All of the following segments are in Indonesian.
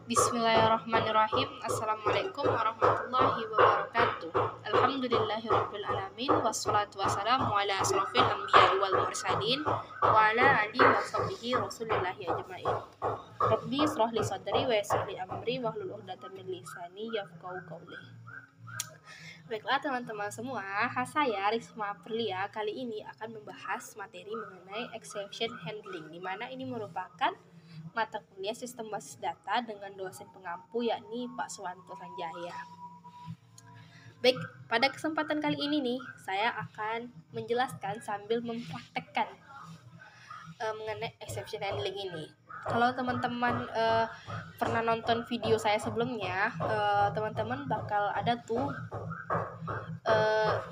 Bismillahirrahmanirrahim. Assalamualaikum warahmatullahi wabarakatuh. Alhamdulillahirabbil alamin wassalatu wassalamu ala asrofil anbiya'i wal mursalin wa ala alihi wa sahbihi rasulillahi ajmain. Rabbi israh li sadri wa yassir li amri wahlul 'uqdatam min lisani yafqahu qawli. Baiklah teman-teman semua, saya Risma Perlia kali ini akan membahas materi mengenai exception handling, di mana ini merupakan mata kuliah sistem basis data dengan dosen pengampu yakni Pak Suwanto Sanjaya. Baik, pada kesempatan kali ini nih, saya akan menjelaskan sambil mempraktekkan mengenai exception handling ini. Kalau teman-teman pernah nonton video saya sebelumnya, teman-teman bakal ada tuh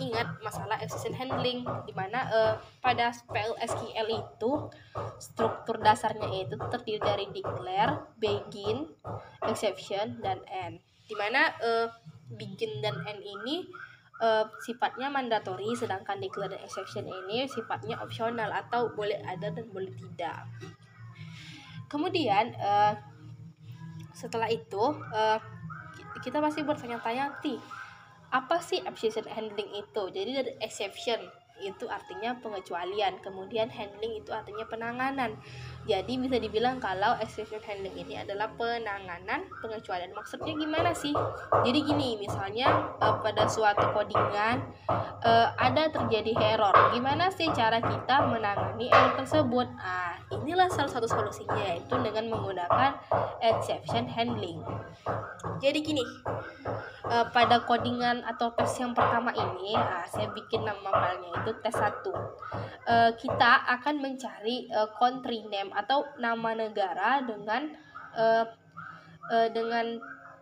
ingat masalah exception handling, di mana pada PLSQL itu struktur dasarnya itu terdiri dari declare, begin, exception, dan end. Di mana begin dan end ini sifatnya mandatory, sedangkan declare dan exception ini sifatnya opsional atau boleh ada dan boleh tidak. Kemudian setelah itu kita pasti bertanya-tanya, apa sih exception handling itu? Jadi dari exception itu artinya pengecualian, kemudian handling itu artinya penanganan. Jadi bisa dibilang kalau exception handling ini adalah penanganan pengecualian. Maksudnya gimana sih? Jadi gini, misalnya pada suatu codingan ada terjadi error. Gimana sih cara kita menangani error tersebut? Inilah salah satu solusinya, yaitu dengan menggunakan exception handling. Jadi gini, pada codingan atau tes yang pertama ini, saya bikin nama filenya itu tes 1. Kita akan mencari country name atau nama negara dengan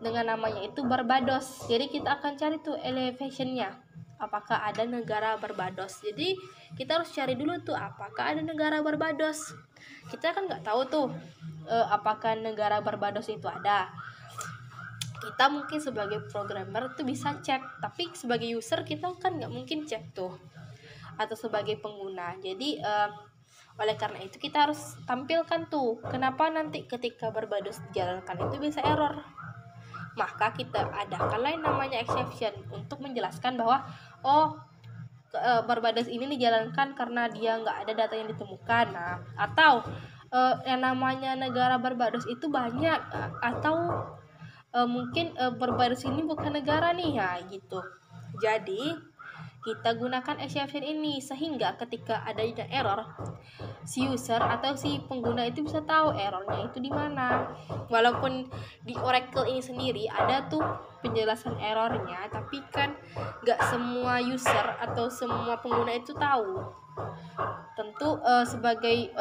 namanya itu Barbados. Jadi kita akan cari tuh elevationnya, apakah ada negara Barbados. Jadi kita harus cari dulu tuh apakah ada negara Barbados. Kita kan nggak tahu tuh apakah negara Barbados itu ada. Kita mungkin sebagai programmer tuh bisa cek, tapi sebagai user kita kan nggak mungkin cek tuh, atau sebagai pengguna. Jadi oleh karena itu kita harus tampilkan tuh kenapa nanti ketika Barbados dijalankan itu bisa error. Maka kita adakanlah yang namanya exception untuk menjelaskan bahwa Barbados ini dijalankan karena dia nggak ada data yang ditemukan, atau yang namanya negara Barbados itu banyak, atau mungkin Barbados ini bukan negara nih, ya gitu. Jadi kita gunakan exception ini sehingga ketika adanya error, si user atau si pengguna itu bisa tahu errornya itu di mana. Walaupun di Oracle ini sendiri ada tuh penjelasan errornya, tapi kan nggak semua user atau semua pengguna itu tahu. Tentu sebagai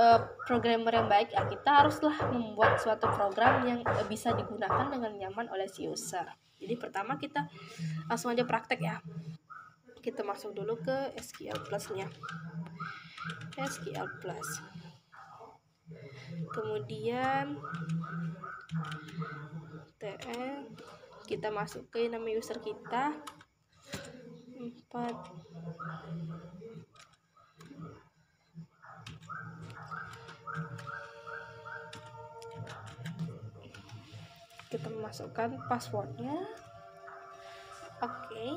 programmer yang baik, kita haruslah membuat suatu program yang bisa digunakan dengan nyaman oleh si user. Jadi pertama kita langsung aja praktek ya. Kita masuk dulu ke SQL Plus-nya. SQL Plus. Kemudian kita masuk ke nama user kita 4. Kita memasukkan passwordnya. Oke.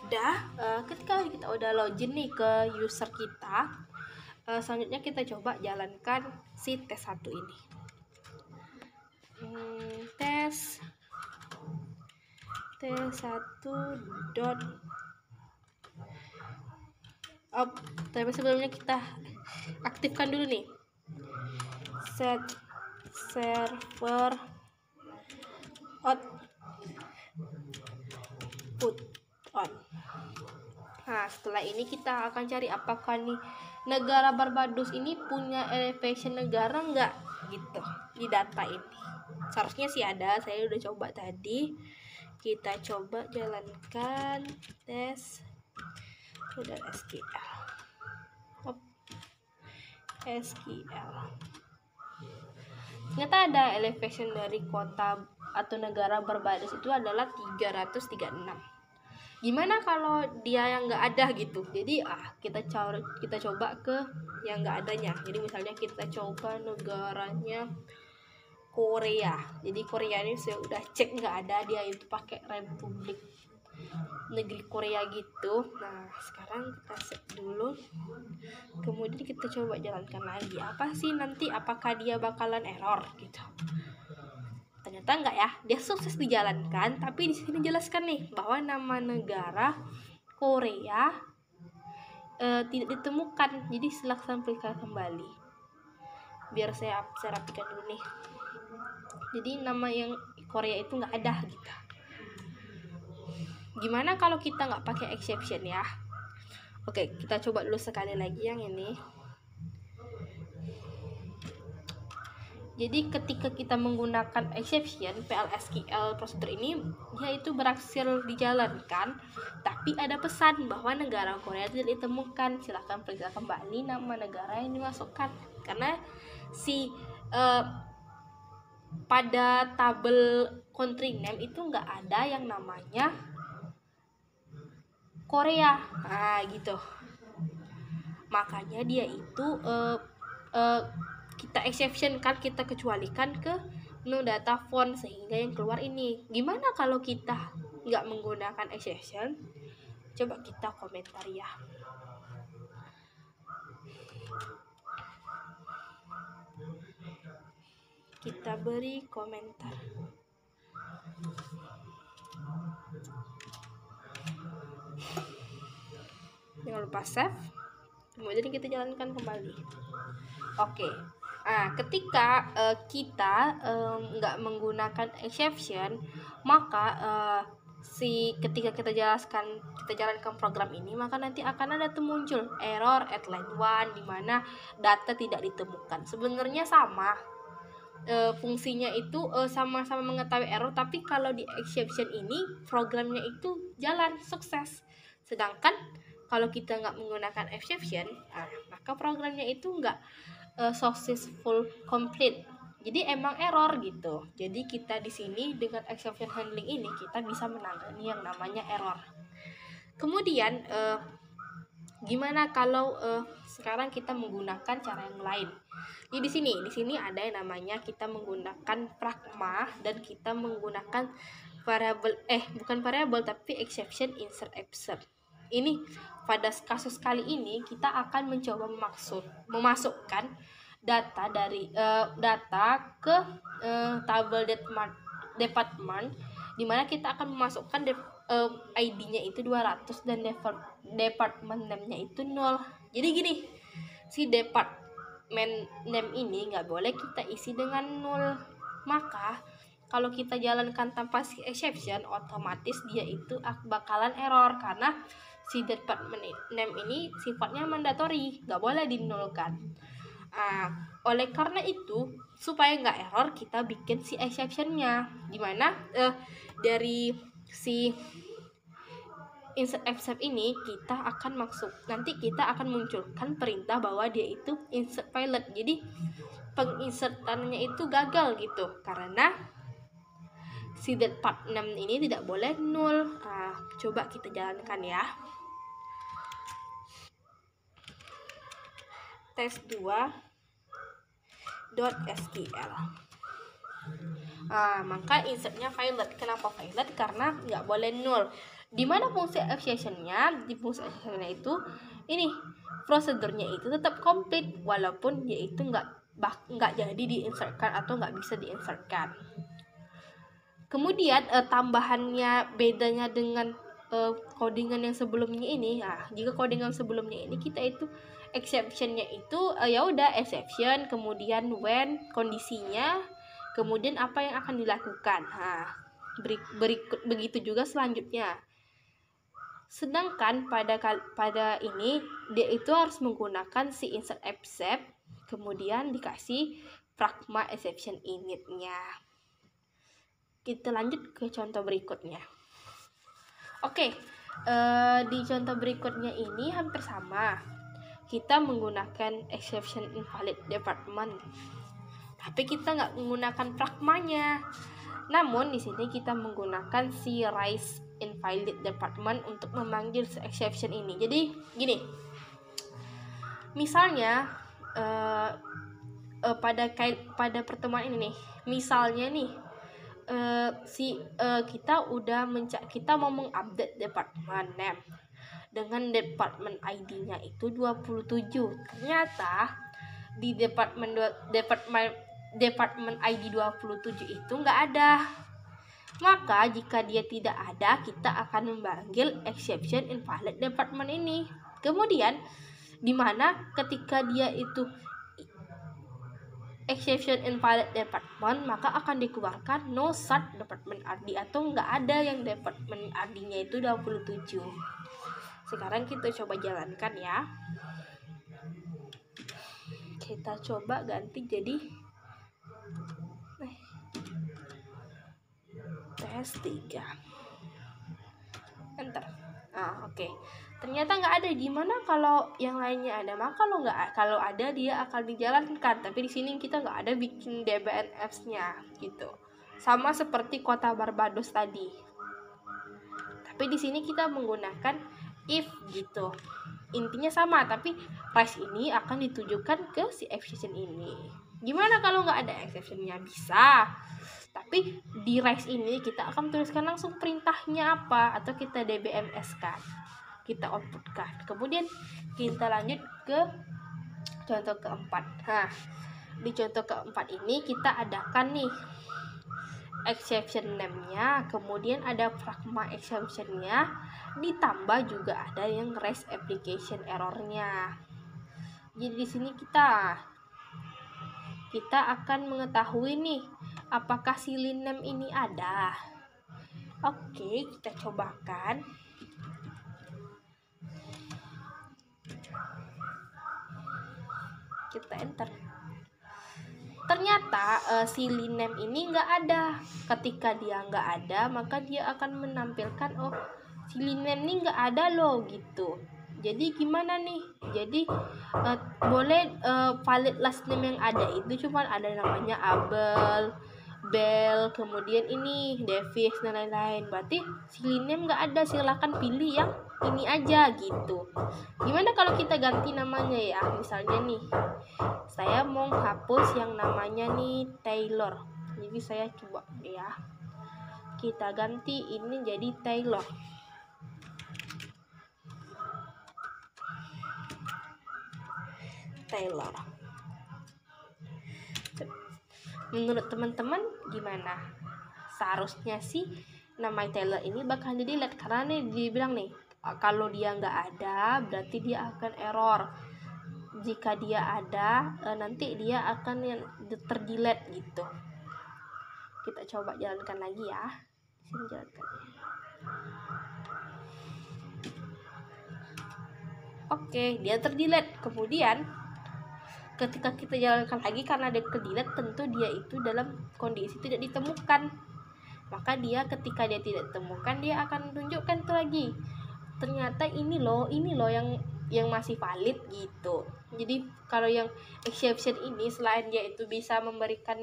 Udah. Ketika kita udah login nih ke user kita, selanjutnya kita coba jalankan si tes 1 ini. Tes 1. Tapi sebelumnya kita aktifkan dulu nih set server output on. Setelah ini kita akan cari apakah nih negara Barbados ini punya elevation negara nggak gitu di data ini. Seharusnya sih ada, saya udah coba tadi. Kita coba jalankan tes udah SQL. Ternyata ada elevation dari kota atau negara Barbados itu adalah 336. Gimana kalau dia yang nggak ada gitu? Jadi kita coba ke yang nggak adanya. Jadi misalnya kita coba negaranya Korea. Jadi Korea ini saya udah cek nggak ada, dia itu pakai Republik Negeri Korea gitu. Nah sekarang kita set dulu, kemudian kita coba jalankan lagi. Apa sih nanti, apakah dia bakalan error gitu? Ternyata enggak ya, dia sukses dijalankan. Tapi di sini jelaskan nih bahwa nama negara Korea tidak ditemukan. Jadi silakan periksa kembali. Biar saya rapikan dulu nih. Jadi nama yang Korea itu nggak ada gitu. Gimana kalau kita nggak pakai exception ya? Oke, kita coba dulu sekali lagi yang ini. Jadi ketika kita menggunakan exception, PLSQL prosedur ini dia itu berhasil dijalankan, tapi ada pesan bahwa negara Korea tidak ditemukan. Silahkan periksa kembali nama negara yang dimasukkan, karena pada tabel country name itu nggak ada yang namanya Korea. Nah gitu, makanya dia itu kita exception kan, kita kecualikan ke no data font, sehingga yang keluar ini. Gimana kalau kita nggak menggunakan exception? Coba kita komentar ya. Kita beri komentar. Jangan lupa save, kemudian kita jalankan kembali. Oke. Nah, ketika kita nggak menggunakan exception, maka ketika kita jalankan program ini, maka nanti akan ada muncul error at line 1 di mana data tidak ditemukan. Sebenarnya sama, fungsinya itu sama-sama mengetahui error, tapi kalau di exception ini programnya itu jalan sukses. Sedangkan kalau kita nggak menggunakan exception, maka programnya itu nggak successful complete. Jadi emang error gitu. Jadi kita di sini dengan exception handling ini kita bisa menangani yang namanya error. Kemudian gimana kalau sekarang kita menggunakan cara yang lain? Jadi di sini ada yang namanya kita menggunakan pragma, dan kita menggunakan tapi exception insert except. Ini pada kasus kali ini kita akan mencoba memasukkan data dari data ke tabel department, di mana kita akan memasukkan ID-nya itu 200 dan department name-nya itu 0. Jadi gini, si department name ini nggak boleh kita isi dengan 0. Maka kalau kita jalankan tanpa si exception, otomatis dia itu bakalan error, karena si department name ini sifatnya mandatory, nggak boleh dinolkan. Oleh karena itu, supaya nggak error, kita bikin si exceptionnya, dimana dari si insert except ini nanti kita akan munculkan perintah bahwa dia itu insert pilot. Jadi penginsertannya itu gagal gitu, karena si department ini tidak boleh 0. Coba kita jalankan ya. test2.sql. Maka insertnya violet. Kenapa violet? Karena nggak boleh 0. Di mana fungsi exception-nya? Di fungsi exception-nya itu ini prosedurnya itu tetap komplit walaupun dia itu nggak jadi diinsertkan atau nggak bisa diinsertkan. Kemudian tambahannya, bedanya dengan codingan yang sebelumnya ini. Jika codingan sebelumnya ini kita itu exception-nya itu ya udah exception, kemudian when kondisinya, kemudian apa yang akan dilakukan. Begitu juga selanjutnya. Sedangkan pada ini dia itu harus menggunakan si insert except, kemudian dikasih pragma exception init-nya. Kita lanjut ke contoh berikutnya. Oke, di contoh berikutnya ini hampir sama. Kita menggunakan exception invalid department, tapi kita nggak menggunakan pragmanya. Namun di sini kita menggunakan si raise invalid department untuk memanggil exception ini. Jadi gini, misalnya pada pertemuan ini nih, misalnya nih kita mau mengupdate department name dengan department ID-nya itu 27. Ternyata di department ID 27 itu nggak ada. Maka jika dia tidak ada, kita akan memanggil exception invalid department ini. Kemudian dimana ketika dia itu exception invalid department, maka akan dikeluarkan no such department ID, atau nggak ada yang department ID-nya itu 27. Sekarang kita coba jalankan ya. Kita coba ganti jadi tes 3. Enter. Oke. Ternyata nggak ada. Gimana kalau yang lainnya ada? Maka kalau ada dia akan dijalankan. Tapi di sini kita nggak ada bikin DBNFs-nya gitu. Sama seperti kota Barbados tadi. Tapi di sini kita menggunakan if gitu. Intinya sama, tapi price ini akan ditujukan ke si exception ini. Gimana kalau nggak ada exception-nya? Bisa. Tapi di res ini kita akan tuliskan langsung perintahnya apa, atau kita DBMS kan, kita outputkan. Kemudian kita lanjut ke contoh keempat. Di contoh keempat ini kita adakan nih exception name-nya, kemudian ada pragma exception-nya, ditambah juga ada yang REST application error-nya. Jadi di sini kita akan mengetahui nih apakah si name ini ada. Oke, kita cobakan. Kita enter. Ternyata si name ini nggak ada. Ketika dia nggak ada, maka dia akan menampilkan si name ini nggak ada loh gitu. Jadi gimana nih? Jadi boleh valid last name yang ada itu cuma ada namanya Abel, Bell, kemudian ini Davis dan lain-lain. Berarti si name nggak ada. Silakan pilih yang ini aja gitu. Gimana kalau kita ganti namanya ya? Misalnya nih, saya mau hapus yang namanya nih Taylor. Jadi saya coba ya, kita ganti ini jadi Taylor. Menurut teman-teman gimana? Seharusnya sih nama Taylor ini bakal di-delete, karena nih dibilang nih kalau dia nggak ada berarti dia akan error. Jika dia ada nanti dia akan yang ter-delete gitu. Kita coba jalankan lagi ya. Di sini jalankan. Oke, dia ter-delete. Kemudian ketika kita jalankan lagi, karena dia ke-delete, tentu dia itu dalam kondisi tidak ditemukan. Maka dia ketika dia tidak ditemukan, dia akan tunjukkan itu lagi. Ternyata ini loh yang masih valid gitu. Jadi kalau yang exception ini, selain dia itu bisa memberikan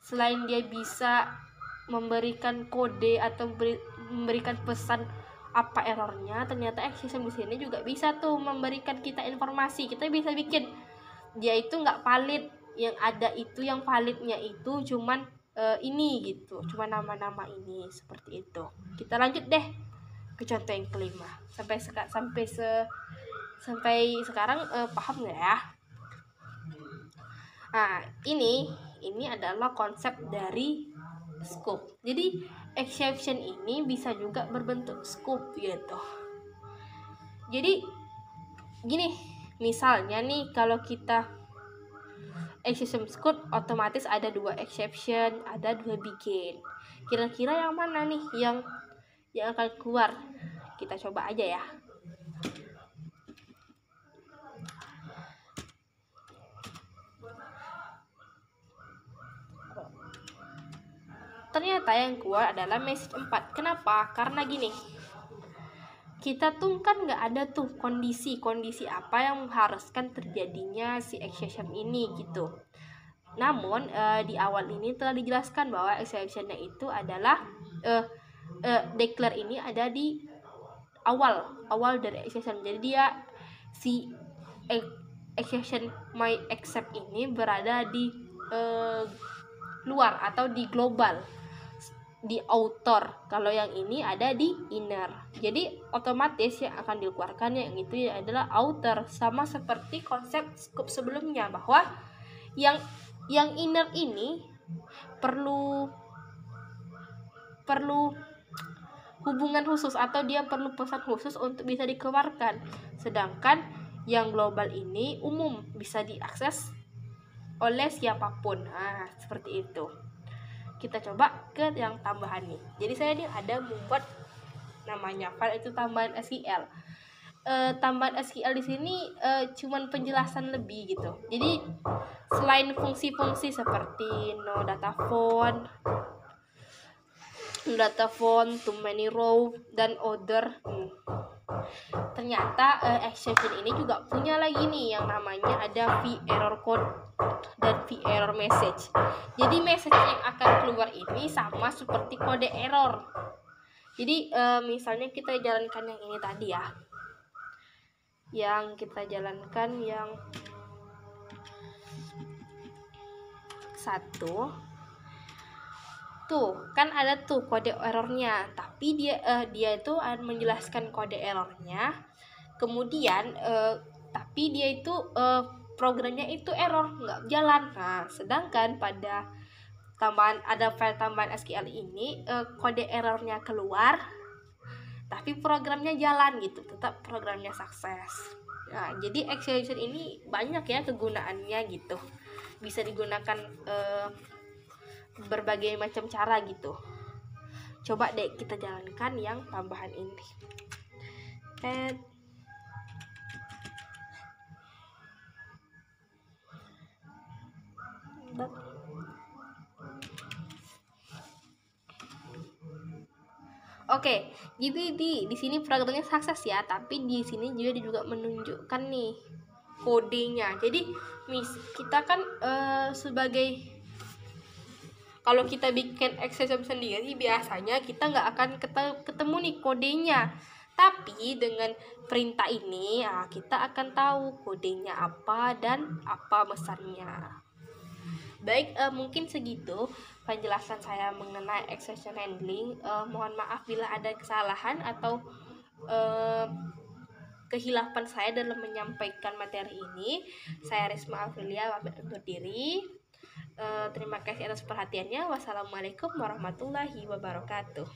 selain dia bisa memberikan kode atau memberikan pesan apa errornya, ternyata exception di sini juga bisa tuh memberikan kita informasi. Kita bisa bikin dia itu nggak valid, yang ada itu yang validnya itu cuman ini gitu, cuma nama-nama ini, seperti itu. Kita lanjut deh ke contoh yang kelima. Sampai sekarang paham nggak ya? Nah, ini adalah konsep dari scope. Jadi exception ini bisa juga berbentuk scope gitu. Jadi gini, misalnya nih kalau kita exception scope, otomatis ada 2 exception, ada 2 begin. Kira-kira yang mana nih yang akan keluar? Kita coba aja ya. Ternyata yang keluar adalah message 4. Kenapa? Karena gini, kita tuh kan nggak ada tuh kondisi apa yang mengharuskan terjadinya si exception ini gitu. Namun di awal ini telah dijelaskan bahwa exceptionnya itu adalah declare ini ada di awal dari exception. Jadi dia si exception my except ini berada di luar atau di global, di outer. Kalau yang ini ada di inner. Jadi otomatis yang akan dikeluarkan yang itu adalah outer, sama seperti konsep scope sebelumnya bahwa yang inner ini perlu hubungan khusus atau dia perlu pesan khusus untuk bisa dikeluarkan. Sedangkan yang global ini umum, bisa diakses oleh siapapun. Nah, seperti itu. Kita coba ke yang tambahan nih. Jadi saya ini ada membuat namanya file itu tambahan SQL. Tambahan SQL di sini cuman penjelasan lebih gitu. Jadi selain fungsi-fungsi seperti no data font, too many row, dan other, ternyata exception ini juga punya lagi nih yang namanya ada v-error code dan v-error message. Jadi message yang akan keluar ini sama seperti kode error. Jadi misalnya kita jalankan yang ini tadi ya, yang kita jalankan yang satu tuh kan ada tuh kode errornya, tapi dia itu menjelaskan kode errornya, kemudian tapi dia itu programnya itu error, nggak jalan. Nah, sedangkan pada file tambahan SQL ini kode errornya keluar, tapi programnya jalan gitu, tetap programnya sukses. Nah, jadi exception ini banyak ya kegunaannya gitu, bisa digunakan berbagai macam cara gitu. Coba deh kita jalankan yang tambahan ini. Oke, jadi di sini programnya sukses ya, tapi di sini juga menunjukkan nih kodenya. Jadi kita kan sebagai, kalau kita bikin exception sendiri biasanya kita nggak akan ketemu nih kodenya. Tapi dengan perintah ini kita akan tahu kodenya apa dan apa besarnya. Baik, mungkin segitu penjelasan saya mengenai exception handling. Mohon maaf bila ada kesalahan atau kehilapan saya dalam menyampaikan materi ini. Saya Risma Aprilia undur diri. Terima kasih atas perhatiannya. Wassalamualaikum warahmatullahi wabarakatuh.